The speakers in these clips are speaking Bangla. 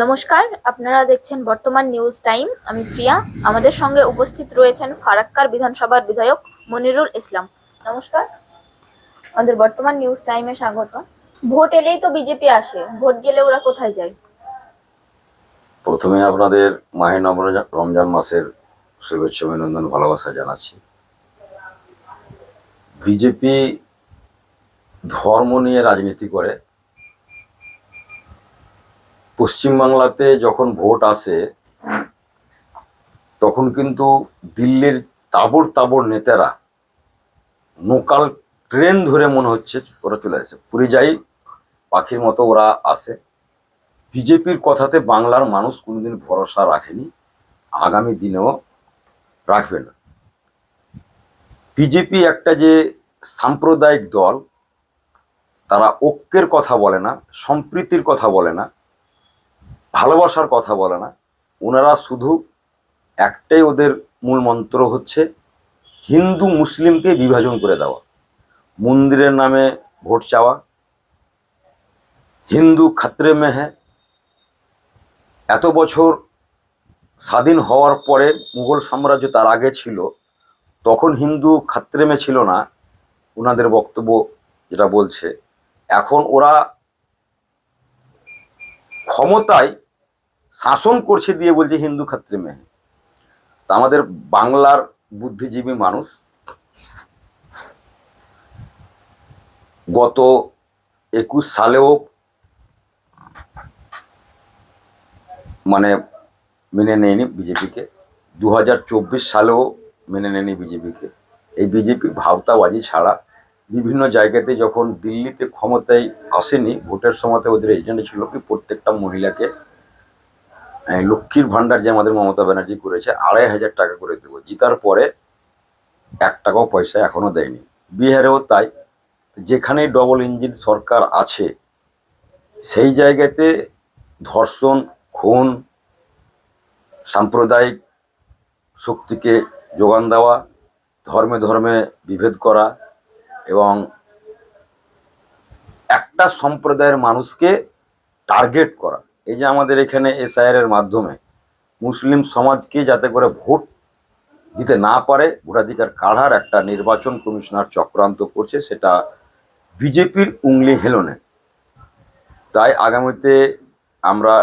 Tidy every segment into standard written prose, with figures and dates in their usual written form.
নমস্কার, আপনারা দেখছেন বর্তমান নিউজ টাইম। আমি প্রিয়া। আমাদের সঙ্গে উপস্থিত রয়েছেন ফারাক্কার বিধানসভার বিধায়ক মনিরুল ইসলাম। নমস্কার, আমাদের বর্তমান নিউজ টাইমে স্বাগত। ভোট এলেই তো বিজেপি আসে, ভোট গেলে ওরা কোথায় যায়? প্রথমে আপনাদের মাহে রমজান মাসের শুভেচ্ছা, অভিনন্দন, ভালোবাসা জানাচ্ছি। বিজেপি ধর্ম নিয়ে রাজনীতি করে। পশ্চিমবাংলাতে যখন ভোট আসে তখন কিন্তু দিল্লির তাবড় তাবড় নেতারা লোকাল ট্রেন ধরে মনে হচ্ছে ওরা চলে আসে, পরিযায়ী পাখির মতো ওরা আসে। বিজেপির কথাতে বাংলার মানুষ কোনোদিন ভরসা রাখেনি, আগামী দিনেও রাখবে না। বিজেপি একটা যে সাম্প্রদায়িক দল, তারা ঐক্যের কথা বলে না, সম্প্রীতির কথা বলে না, ভালোবাসার কথা বলে না। ওনারা শুধু একটাই ওদের মূল মন্ত্র হচ্ছে হিন্দু মুসলিমকে বিভাজন করে দেওয়া, মন্দিরের নামে ভোট চাওয়া, হিন্দু খাতরে মে হ্যাঁ। এত বছর স্বাধীন হওয়ার পরে মুঘল সাম্রাজ্য তার আগে ছিল, তখন হিন্দু খাতরে মে ছিল না, ওনাদের বক্তব্য যেটা বলছে। এখন ওরা ক্ষমতায় শাসন করছে দিয়ে বলছে হিন্দু খাতরে মে হ্যাঁ। তা আমাদের বাংলার বুদ্ধিজীবী মানুষ গত 21 সালেও মেনে নেয়নি বিজেপিকে, 2024 সালেও মেনে নেয়নি বিজেপিকে। এই বিজেপি ভাওতাবাজি ছাড়া বিভিন্ন জায়গাতে, যখন দিল্লিতে ক্ষমতায় আসেনি, ভোটের সময়তে ওদের এজেন্ট ছিল কি প্রত্যেকটা মহিলাকে লক্ষ্মীর ভান্ডার যে আমাদের মমতা ব্যানার্জি করেছে 2,500 টাকা করে দেবো, জিতার পরে 1 টাকাও পয়সা এখনো দেয়নি। বিহারেও তাই। যেখানে ডবল ইঞ্জিন সরকার আছে সেই জায়গাতে ধর্ষণ, খুন, সাম্প্রদায়িক শক্তিকে যোগান দেওয়া, ধর্মে ধর্মে বিভেদ করা এবং একটা সম্প্রদায়ের মানুষকে টার্গেট করা। এই যে আমাদের এখানে এসআইআর এর মাধ্যমে মুসলিম সমাজকে যাতে করে ভোট দিতে না পারে, ভোটাধিকার কাঢ়ার একটা নির্বাচন কমিশনার চক্রান্ত করছে, সেটা বিজেপির উংলি হেলনে। তাই আগামীতে আমরা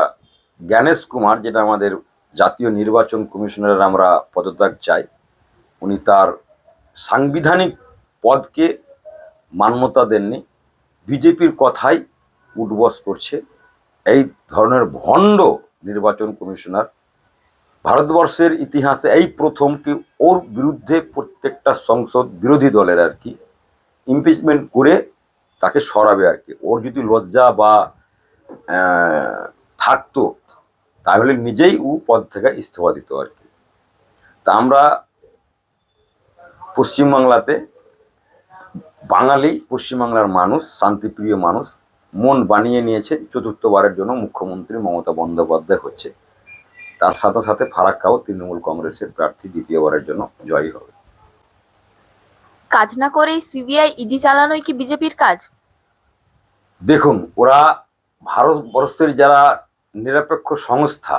জ্ঞানেশ কুমার, যেটা আমাদের জাতীয় নির্বাচন কমিশনারের আমরা পদত্যাগ চাই, উনি তার সাংবিধানিক পদকে মান্যতা দেননি, বিজেপির কথাই উঠবস করছে। এই ধরনের ভণ্ড নির্বাচন কমিশনার ভারতবর্ষের ইতিহাসে এই প্রথম কি ওর বিরুদ্ধে প্রত্যেকটা সংসদ বিরোধী দলের আর কি ইমপিচমেন্ট করে তাকে সরাবে আর কি। ওর যদি লজ্জা বা থাকতো তাহলে নিজেই ও পদ থেকে ইস্তফা দিত আর কি। তা আমরা পশ্চিমবাংলাতে বাঙালি, পশ্চিমবাংলার মানুষ শান্তিপ্রিয় মানুষ মন বানিয়ে নিয়েছে, চতুর্থবারের জন্য মুখ্যমন্ত্রী মমতা বন্দ্যোপাধ্যায় হচ্ছে। তার সাথে সাথে ফারাক্কাও তৃণমূল কংগ্রেসের প্রার্থী দ্বিতীয়বারের জন্য জয়ী হবে। কাজ না করেই সিবিআই ইডি চালানোই কি বিজেপির কাজ? দেখুন, ওরা ভারতবর্ষের যারা নিরপেক্ষ সংস্থা,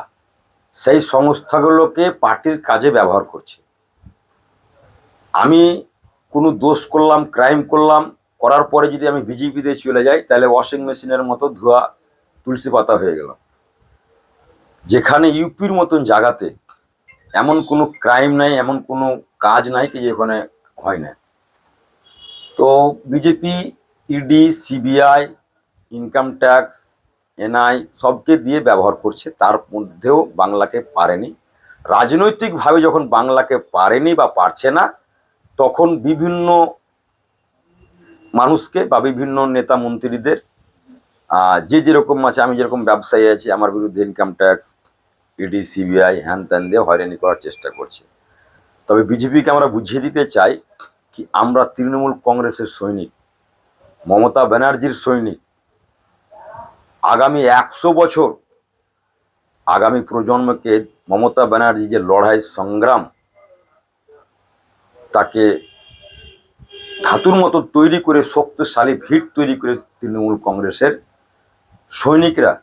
সেই সংস্থাগুলোকে পার্টির কাজে ব্যবহার করছে। আমি কোনো দোষ করলাম, ক্রাইম করলাম, করার পরে যদি আমি বিজেপিতে চলে যাই তাহলে ওয়াশিং মেশিনের মতো ধোয়া তুলসী পাতা হয়ে গেলাম। যেখানে ইউপির মতন জায়গাতে এমন কোনো ক্রাইম নাই, এমন কোনো কাজ নাই কি যেখানে হয় না। তো BJP ED, CBI, income tax, NI সবকে দিয়ে ব্যবহার করছে, তার মধ্যেও বাংলাকে পারেনি। রাজনৈতিকভাবে যখন বাংলাকে পারেনি বা পারছে না, তখন বিভিন্ন মানুষকে বা বিভিন্ন নেতা মন্ত্রীদের যে যেরকম আছে, আমি যেরকম ব্যবসায়ী আছি, আমার বিরুদ্ধে ইনকাম ট্যাক্স, ইডি, সিবিআই হ্যান ত্যান দিয়ে হয়রানি করার চেষ্টা করছে। তবে বিজেপিকে আমরা বুঝিয়ে দিতে চাই কি আমরা তৃণমূল কংগ্রেসের সৈনিক, মমতা ব্যানার্জির সৈনিক। আগামী 100 বছর আগামী প্রজন্মকে মমতা ব্যানার্জি যে লড়াই সংগ্রাম তাকে ধাতুর মতো তৈরি করে, শক্তিশালী ভিত তৈরি করে তৃণমূল কংগ্রেসের সৈনিকরা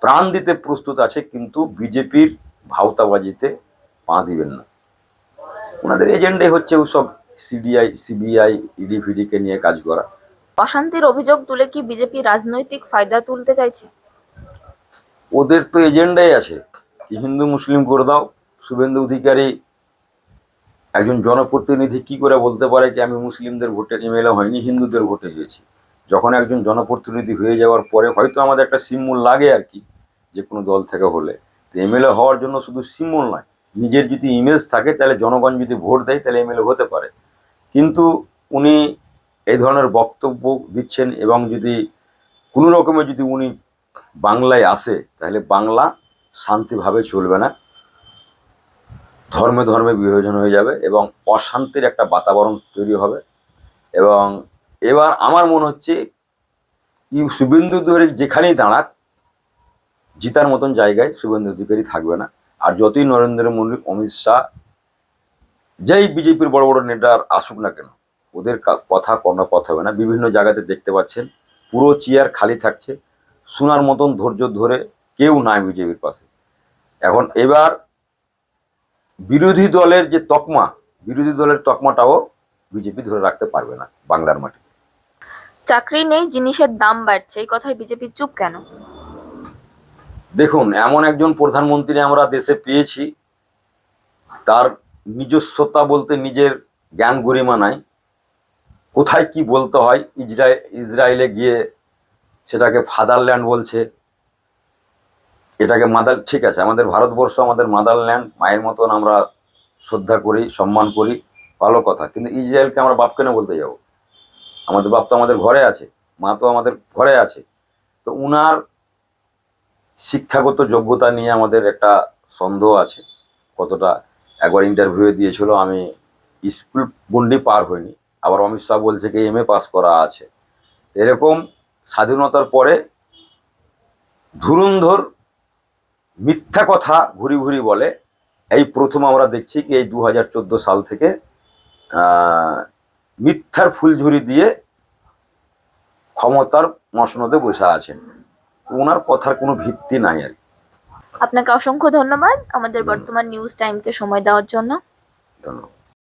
প্রাণ দিতে প্রস্তুত আছে, কিন্তু বিজেপির ভাওতাবাজিতে পা দিবেন না। ওনাদের এজেন্ডাই হচ্ছে ওসব সিবিআই, ইডি ফিডিকে নিয়ে কাজ করা। অশান্তির অভিযোগ তুলে কি বিজেপি রাজনৈতিক ফায়দা তুলতে চাইছে? ওদের তো এজেন্ডাই আছে কি হিন্দু মুসলিম করে দাও। শুভেন্দু অধিকারী একজন জনপ্রতিনিধি কি করে বলতে পারে কি আমি মুসলিমদের ভোটে এমএলএ হয়নি, হিন্দুদের ভোটে হয়েছি? যখন একজন জনপ্রতিনিধি হয়ে যাওয়ার পরে হয়তো আমাদের একটা সিম্বল লাগে আর কি, যে কোনো দল থেকে হলে। তো এমএলএ হওয়ার জন্য শুধু সিম্বল নয়, নিজের যদি ইমেজ থাকে তাহলে জনগণ যদি ভোট দেয় তাহলে এমএলএ হতে পারে। কিন্তু উনি এই ধরনের বক্তব্য দিচ্ছেন, এবং যদি কোনো রকমের যদি উনি বাংলায় আসে তাহলে বাংলা শান্তিভাবে চলবে না, ধর্মে ধর্মে বিভাজন হয়ে যাবে এবং অশান্তির একটা বাতাবরণ তৈরি হবে। এবং এবার আমার মনে হচ্ছে শুভেন্দু অধিকারী যেখানেই দাঁড়াক, জিতার মতন জায়গায় শুভেন্দু অধিকারী থাকবে না। আর যতই নরেন্দ্র মোদী, অমিত শাহ, যেই বিজেপির বড় বড় নেতার আসুক না কেন, ওদের কথা কর্ণপাত হবে না। বিভিন্ন জায়গাতে দেখতে পাচ্ছেন পুরো চেয়ার খালি থাকছে, শোনার মতন ধৈর্য ধরে কেউ নাই বিজেপির পাশে। এখন এবার বিরোধী দলের যে তকমা, বিরোধী দলের তকমাটাও বিজেপি ধরে রাখতে পারবে না বাংলার মাটিতে। চাকরি নেই, জিনিসের দাম বাড়ছে, এই কথায় বিজেপি চুপ কেন? দেখুন, এমন একজন প্রধানমন্ত্রী আমরা দেশে পেয়েছি, তার নিজস্বতা বলতে নিজের জ্ঞান গরিমা নাই। কোথায় কি বলতে হয়, ইসরায়েলে গিয়ে সেটাকে ফাদারল্যান্ড বলছে, এটাকে মাদার, ঠিক আছে আমাদের ভারতবর্ষ আমাদের মাদারল্যান্ড, মায়ের মতন আমরা শ্রদ্ধা করি, সম্মান করি, ভালো কথা। কিন্তু ইসরায়েলকে আমরা বাপ কেন বলতে যাব? আমাদের বাপ তো আমাদের ঘরে আছে, মা তো আমাদের ঘরে আছে। তো উনার শিক্ষাগত যোগ্যতা নিয়ে আমাদের একটা সন্দেহ আছে কতটা। একবার ইন্টারভিউ দিয়েছিল, আমি স্কুল গন্ডি পার হইনি, আবার অমিত শাহ বলছে কি এমএ পাস করা আছে। এরকম স্বাধীনতার পরে ধুরুন্ধর মিথ্যা কথা ঘুরি ঘুরি বলে, এই প্রথম আমরা দেখছি কি এই 2014 সাল থেকে মিথ্যার ফুলঝুরি দিয়ে ক্ষমতার মসনদে বসে আছেন। ওনার কথার কোনো ভিত্তি নাই আর কি। আপনাকে অসংখ্য ধন্যবাদ আমাদের বর্তমান নিউজ টাইমকে সময় দেওয়ার জন্য। ধন্যবাদ।